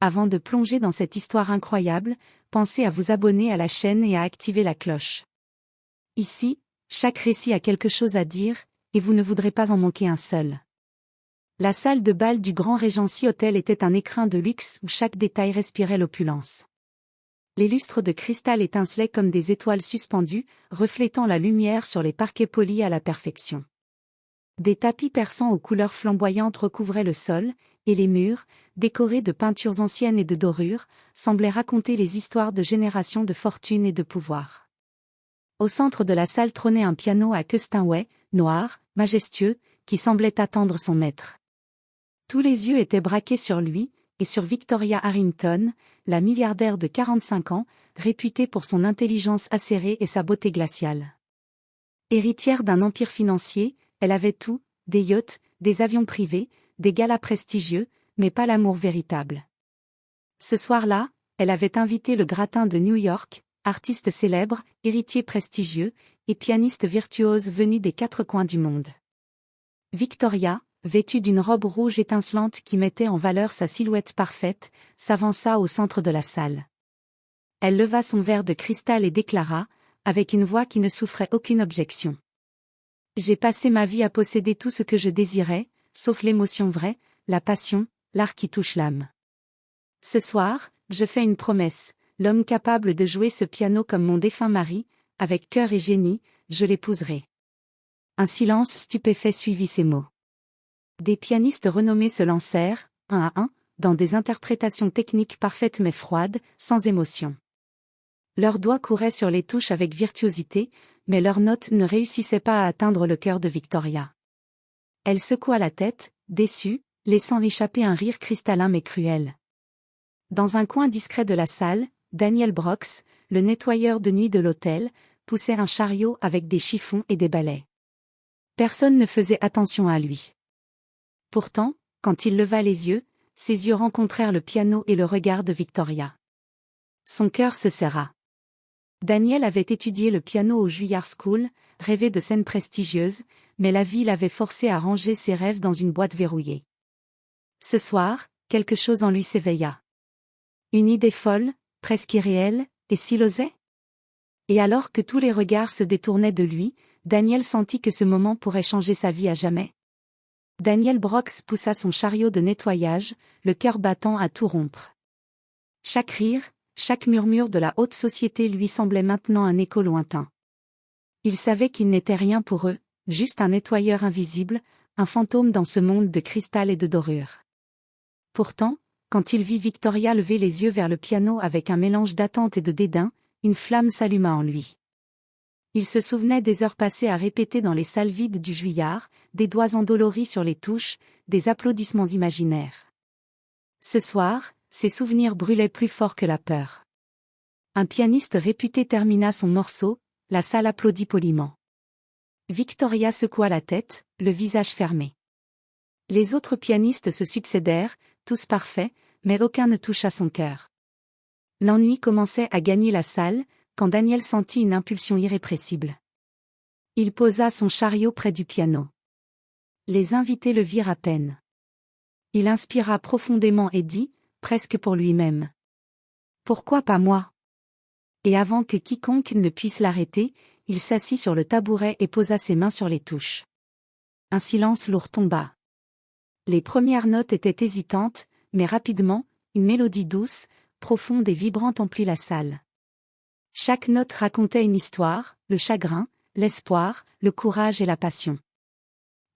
Avant de plonger dans cette histoire incroyable, pensez à vous abonner à la chaîne et à activer la cloche. Ici, chaque récit a quelque chose à dire, et vous ne voudrez pas en manquer un seul. La salle de bal du Grand Regency Hotel était un écrin de luxe où chaque détail respirait l'opulence. Les lustres de cristal étincelaient comme des étoiles suspendues, reflétant la lumière sur les parquets polis à la perfection. Des tapis persans aux couleurs flamboyantes recouvraient le sol, et les murs, décorés de peintures anciennes et de dorures, semblaient raconter les histoires de générations de fortune et de pouvoir. Au centre de la salle trônait un piano à queue Steinway, noir, majestueux, qui semblait attendre son maître. Tous les yeux étaient braqués sur lui, et sur Victoria Harrington, la milliardaire de 45 ans, réputée pour son intelligence acérée et sa beauté glaciale. Héritière d'un empire financier, elle avait tout, des yachts, des avions privés, des galas prestigieux, mais pas l'amour véritable. Ce soir-là, elle avait invité le gratin de New York, artiste célèbre, héritier prestigieux, et pianiste virtuose venu des quatre coins du monde. Victoria, vêtue d'une robe rouge étincelante qui mettait en valeur sa silhouette parfaite, s'avança au centre de la salle. Elle leva son verre de cristal et déclara, avec une voix qui ne souffrait aucune objection. « J'ai passé ma vie à posséder tout ce que je désirais, sauf l'émotion vraie, la passion, l'art qui touche l'âme. Ce soir, je fais une promesse, l'homme capable de jouer ce piano comme mon défunt mari, avec cœur et génie, je l'épouserai. » Un silence stupéfait suivit ces mots. Des pianistes renommés se lancèrent, un à un, dans des interprétations techniques parfaites mais froides, sans émotion. Leurs doigts couraient sur les touches avec virtuosité, mais leurs notes ne réussissaient pas à atteindre le cœur de Victoria. Elle secoua la tête, déçue, laissant échapper un rire cristallin mais cruel. Dans un coin discret de la salle, Daniel Brooks, le nettoyeur de nuit de l'hôtel, poussait un chariot avec des chiffons et des balais. Personne ne faisait attention à lui. Pourtant, quand il leva les yeux, ses yeux rencontrèrent le piano et le regard de Victoria. Son cœur se serra. Daniel avait étudié le piano au Juilliard School, rêvé de scènes prestigieuses, mais la vie l'avait forcé à ranger ses rêves dans une boîte verrouillée. Ce soir, quelque chose en lui s'éveilla. Une idée folle, presque irréelle, et s'il osait ? Et alors que tous les regards se détournaient de lui, Daniel sentit que ce moment pourrait changer sa vie à jamais. Daniel Brooks poussa son chariot de nettoyage, le cœur battant à tout rompre. Chaque rire, chaque murmure de la haute société lui semblait maintenant un écho lointain. Il savait qu'il n'était rien pour eux, juste un nettoyeur invisible, un fantôme dans ce monde de cristal et de dorure. Pourtant, quand il vit Victoria lever les yeux vers le piano avec un mélange d'attente et de dédain, une flamme s'alluma en lui. Il se souvenait des heures passées à répéter dans les salles vides du Juilliard, des doigts endoloris sur les touches, des applaudissements imaginaires. Ce soir, ses souvenirs brûlaient plus fort que la peur. Un pianiste réputé termina son morceau, la salle applaudit poliment. Victoria secoua la tête, le visage fermé. Les autres pianistes se succédèrent, tous parfaits, mais aucun ne toucha son cœur. L'ennui commençait à gagner la salle, quand Daniel sentit une impulsion irrépressible. Il posa son chariot près du piano. Les invités le virent à peine. Il inspira profondément et dit, presque pour lui-même. « Pourquoi pas moi ?» Et avant que quiconque ne puisse l'arrêter, il s'assit sur le tabouret et posa ses mains sur les touches. Un silence lourd tomba. Les premières notes étaient hésitantes, mais rapidement, une mélodie douce, profonde et vibrante emplit la salle. Chaque note racontait une histoire, le chagrin, l'espoir, le courage et la passion.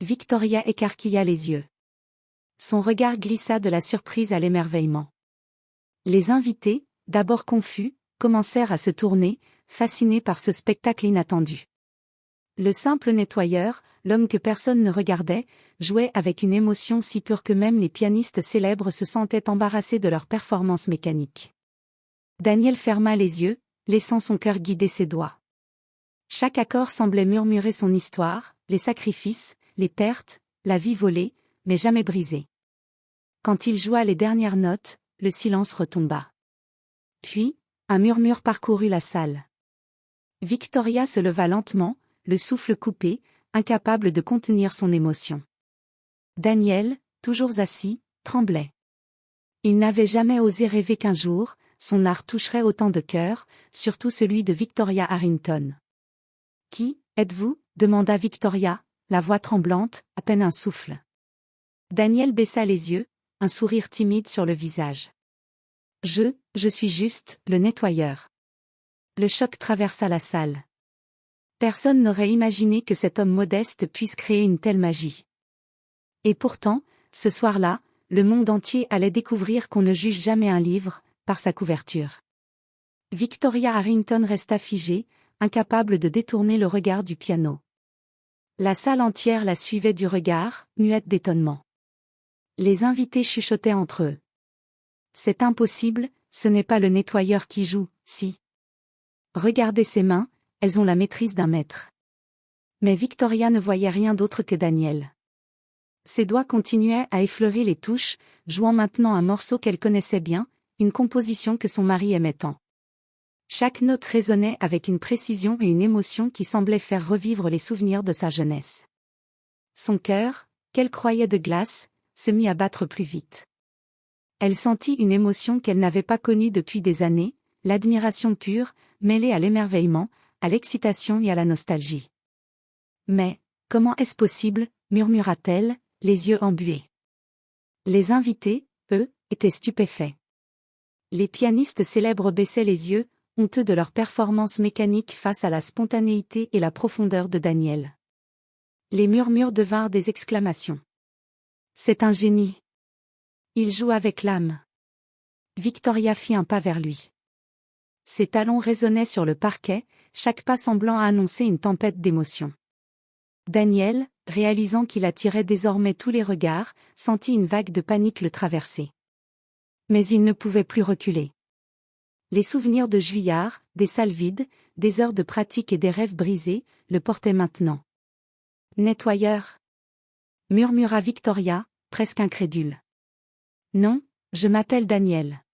Victoria écarquilla les yeux. Son regard glissa de la surprise à l'émerveillement. Les invités, d'abord confus, commencèrent à se tourner, fascinés par ce spectacle inattendu. Le simple nettoyeur, l'homme que personne ne regardait, jouait avec une émotion si pure que même les pianistes célèbres se sentaient embarrassés de leur performance mécanique. Daniel ferma les yeux, laissant son cœur guider ses doigts. Chaque accord semblait murmurer son histoire, les sacrifices, les pertes, la vie volée, mais jamais brisée. Quand il joua les dernières notes, le silence retomba. Puis, un murmure parcourut la salle. Victoria se leva lentement, le souffle coupé, incapable de contenir son émotion. Daniel, toujours assis, tremblait. Il n'avait jamais osé rêver qu'un jour, son art toucherait autant de cœurs, surtout celui de Victoria Harrington. « Qui êtes-vous » demanda Victoria, la voix tremblante, à peine un souffle. Daniel baissa les yeux, un sourire timide sur le visage. « Je suis juste le nettoyeur. » Le choc traversa la salle. Personne n'aurait imaginé que cet homme modeste puisse créer une telle magie. Et pourtant, ce soir-là, le monde entier allait découvrir qu'on ne juge jamais un livre par sa couverture. Victoria Harrington resta figée, incapable de détourner le regard du piano. La salle entière la suivait du regard, muette d'étonnement. Les invités chuchotaient entre eux. « C'est impossible, ce n'est pas le nettoyeur qui joue, si. Regardez ses mains, elles ont la maîtrise d'un maître. » Mais Victoria ne voyait rien d'autre que Daniel. Ses doigts continuaient à effleurer les touches, jouant maintenant un morceau qu'elle connaissait bien, une composition que son mari aimait tant. Chaque note résonnait avec une précision et une émotion qui semblaient faire revivre les souvenirs de sa jeunesse. Son cœur, qu'elle croyait de glace, se mit à battre plus vite. Elle sentit une émotion qu'elle n'avait pas connue depuis des années, l'admiration pure, mêlée à l'émerveillement, à l'excitation et à la nostalgie. « Mais, comment est-ce possible » murmura-t-elle, les yeux embués. Les invités, eux, étaient stupéfaits. Les pianistes célèbres baissaient les yeux, honteux de leur performance mécanique face à la spontanéité et la profondeur de Daniel. Les murmures devinrent des exclamations. « C'est un génie. Il joue avec l'âme. » Victoria fit un pas vers lui. Ses talons résonnaient sur le parquet, chaque pas semblant annoncer une tempête d'émotions. Daniel, réalisant qu'il attirait désormais tous les regards, sentit une vague de panique le traverser. Mais il ne pouvait plus reculer. Les souvenirs de Juillard, des salles vides, des heures de pratique et des rêves brisés, le portaient maintenant. « Nettoyeur » murmura Victoria, presque incrédule. « Non, je m'appelle Daniel. »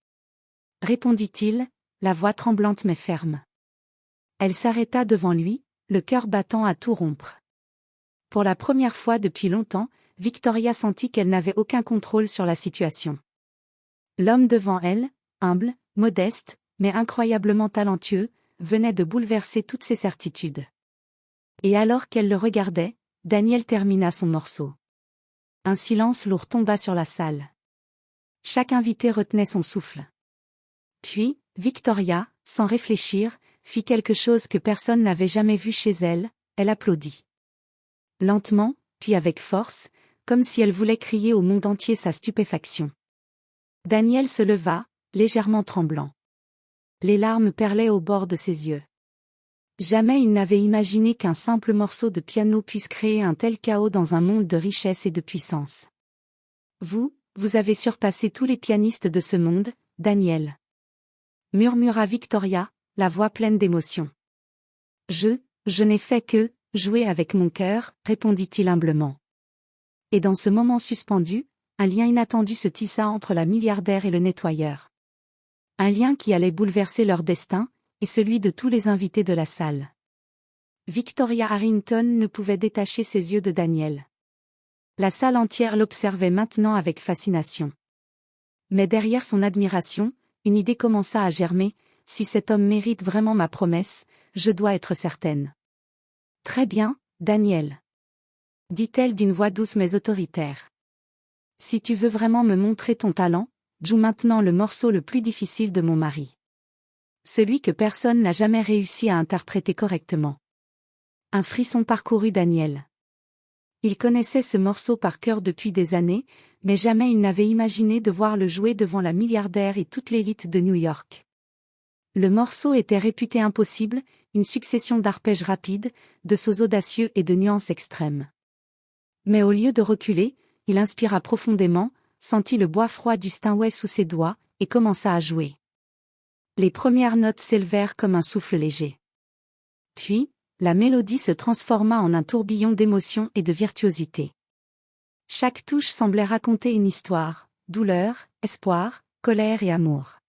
répondit-il, la voix tremblante mais ferme. Elle s'arrêta devant lui, le cœur battant à tout rompre. Pour la première fois depuis longtemps, Victoria sentit qu'elle n'avait aucun contrôle sur la situation. L'homme devant elle, humble, modeste, mais incroyablement talentueux, venait de bouleverser toutes ses certitudes. Et alors qu'elle le regardait, Daniel termina son morceau. Un silence lourd tomba sur la salle. Chaque invité retenait son souffle. Puis, Victoria, sans réfléchir, fit quelque chose que personne n'avait jamais vu chez elle, elle applaudit. Lentement, puis avec force, comme si elle voulait crier au monde entier sa stupéfaction. Daniel se leva, légèrement tremblant. Les larmes perlaient au bord de ses yeux. Jamais il n'avait imaginé qu'un simple morceau de piano puisse créer un tel chaos dans un monde de richesse et de puissance. Vous avez surpassé tous les pianistes de ce monde, Daniel. Murmura Victoria, la voix pleine d'émotion. Je n'ai fait que jouer avec mon cœur, répondit-il humblement. Et dans ce moment suspendu, un lien inattendu se tissa entre la milliardaire et le nettoyeur. Un lien qui allait bouleverser leur destin, et celui de tous les invités de la salle. Victoria Harrington ne pouvait détacher ses yeux de Daniel. La salle entière l'observait maintenant avec fascination. Mais derrière son admiration, une idée commença à germer, si cet homme mérite vraiment ma promesse, je dois être certaine. Très bien, Daniel. Dit-elle d'une voix douce mais autoritaire. Si tu veux vraiment me montrer ton talent, joue maintenant le morceau le plus difficile de mon mari. Celui que personne n'a jamais réussi à interpréter correctement. Un frisson parcourut Daniel. Il connaissait ce morceau par cœur depuis des années, mais jamais il n'avait imaginé devoir le jouer devant la milliardaire et toute l'élite de New York. Le morceau était réputé impossible, une succession d'arpèges rapides, de sauts audacieux et de nuances extrêmes. Mais au lieu de reculer, il inspira profondément, sentit le bois froid du Steinway sous ses doigts, et commença à jouer. Les premières notes s'élevèrent comme un souffle léger. Puis, la mélodie se transforma en un tourbillon d'émotion et de virtuosité. Chaque touche semblait raconter une histoire, douleur, espoir, colère et amour.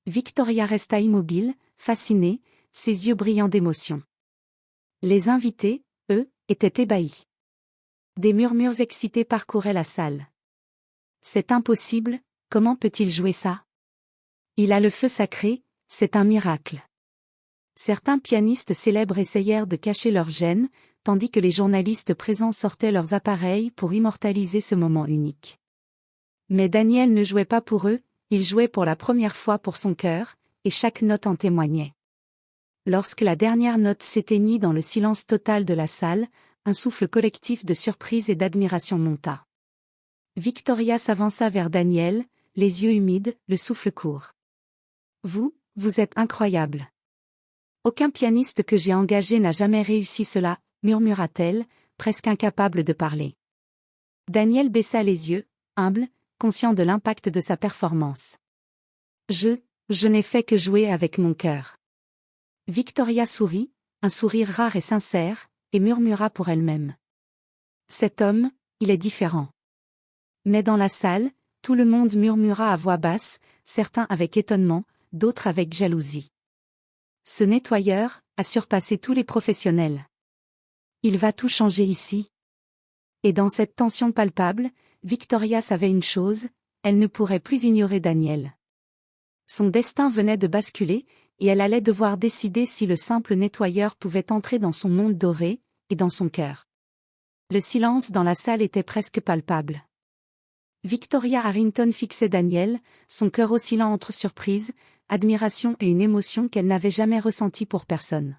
Victoria resta immobile, fascinée, ses yeux brillants d'émotion. Les invités, eux, étaient ébahis. Des murmures excités parcouraient la salle. « C'est impossible » Comment peut-il jouer ça? Il a le feu sacré, c'est un miracle. Certains pianistes célèbres essayèrent de cacher leur gêne, tandis que les journalistes présents sortaient leurs appareils pour immortaliser ce moment unique. Mais Daniel ne jouait pas pour eux, il jouait pour la première fois pour son cœur, et chaque note en témoignait. Lorsque la dernière note s'éteignit dans le silence total de la salle, un souffle collectif de surprise et d'admiration monta. Victoria s'avança vers Daniel, les yeux humides, le souffle court. Vous êtes incroyable. Aucun pianiste que j'ai engagé n'a jamais réussi cela, murmura-t-elle, presque incapable de parler. Daniel baissa les yeux, humble, conscient de l'impact de sa performance. Je n'ai fait que jouer avec mon cœur. Victoria sourit, un sourire rare et sincère, et murmura pour elle-même. Cet homme, il est différent. Mais dans la salle, tout le monde murmura à voix basse, certains avec étonnement, d'autres avec jalousie. Ce nettoyeur a surpassé tous les professionnels. Il va tout changer ici. Et dans cette tension palpable, Victoria savait une chose, elle ne pourrait plus ignorer Daniel. Son destin venait de basculer, et elle allait devoir décider si le simple nettoyeur pouvait entrer dans son monde doré, et dans son cœur. Le silence dans la salle était presque palpable. Victoria Harrington fixait Daniel, son cœur oscillant entre surprise, admiration et une émotion qu'elle n'avait jamais ressentie pour personne.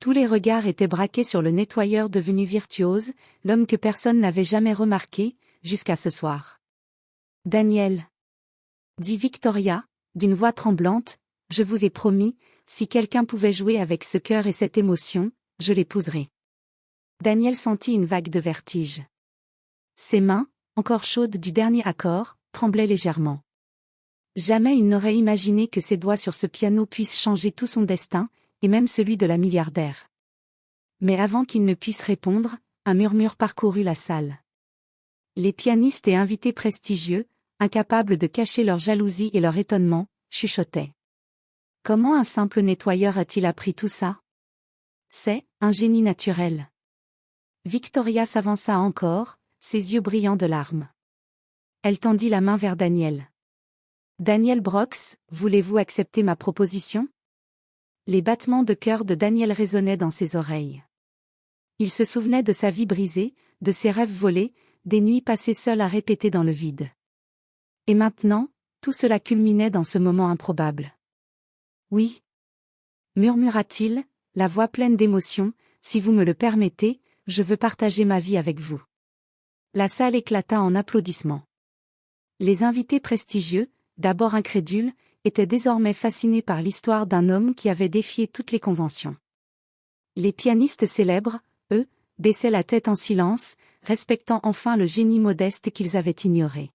Tous les regards étaient braqués sur le nettoyeur devenu virtuose, l'homme que personne n'avait jamais remarqué, jusqu'à ce soir. Daniel, dit Victoria, d'une voix tremblante, je vous ai promis, si quelqu'un pouvait jouer avec ce cœur et cette émotion, je l'épouserais. Daniel sentit une vague de vertige. Ses mains, encore chaudes du dernier accord, tremblaient légèrement. Jamais il n'aurait imaginé que ses doigts sur ce piano puissent changer tout son destin, et même celui de la milliardaire. Mais avant qu'il ne puisse répondre, un murmure parcourut la salle. Les pianistes et invités prestigieux, incapables de cacher leur jalousie et leur étonnement, chuchotaient. Comment un simple nettoyeur a-t-il appris tout ça? C'est un génie naturel. Victoria s'avança encore, ses yeux brillants de larmes. Elle tendit la main vers Daniel. Daniel Brox, voulez-vous accepter ma proposition? Les battements de cœur de Daniel résonnaient dans ses oreilles. Il se souvenait de sa vie brisée, de ses rêves volés, des nuits passées seules à répéter dans le vide. Et maintenant, tout cela culminait dans ce moment improbable. Oui, murmura-t-il, la voix pleine d'émotion, si vous me le permettez, je veux partager ma vie avec vous. La salle éclata en applaudissements. Les invités prestigieux, d'abord incrédules, étaient désormais fascinés par l'histoire d'un homme qui avait défié toutes les conventions. Les pianistes célèbres, eux, baissaient la tête en silence, respectant enfin le génie modeste qu'ils avaient ignoré.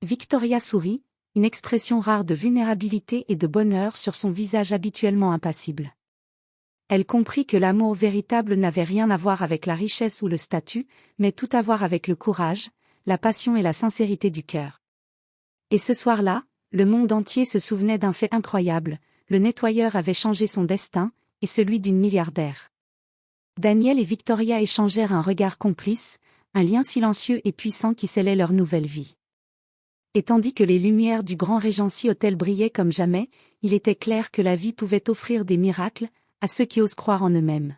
Victoria sourit, une expression rare de vulnérabilité et de bonheur sur son visage habituellement impassible. Elle comprit que l'amour véritable n'avait rien à voir avec la richesse ou le statut, mais tout à voir avec le courage, la passion et la sincérité du cœur. Et ce soir-là, le monde entier se souvenait d'un fait incroyable, le nettoyeur avait changé son destin, et celui d'une milliardaire. Daniel et Victoria échangèrent un regard complice, un lien silencieux et puissant qui scellait leur nouvelle vie. Et tandis que les lumières du Grand Regency Hotel brillaient comme jamais, il était clair que la vie pouvait offrir des miracles, à ceux qui osent croire en eux-mêmes.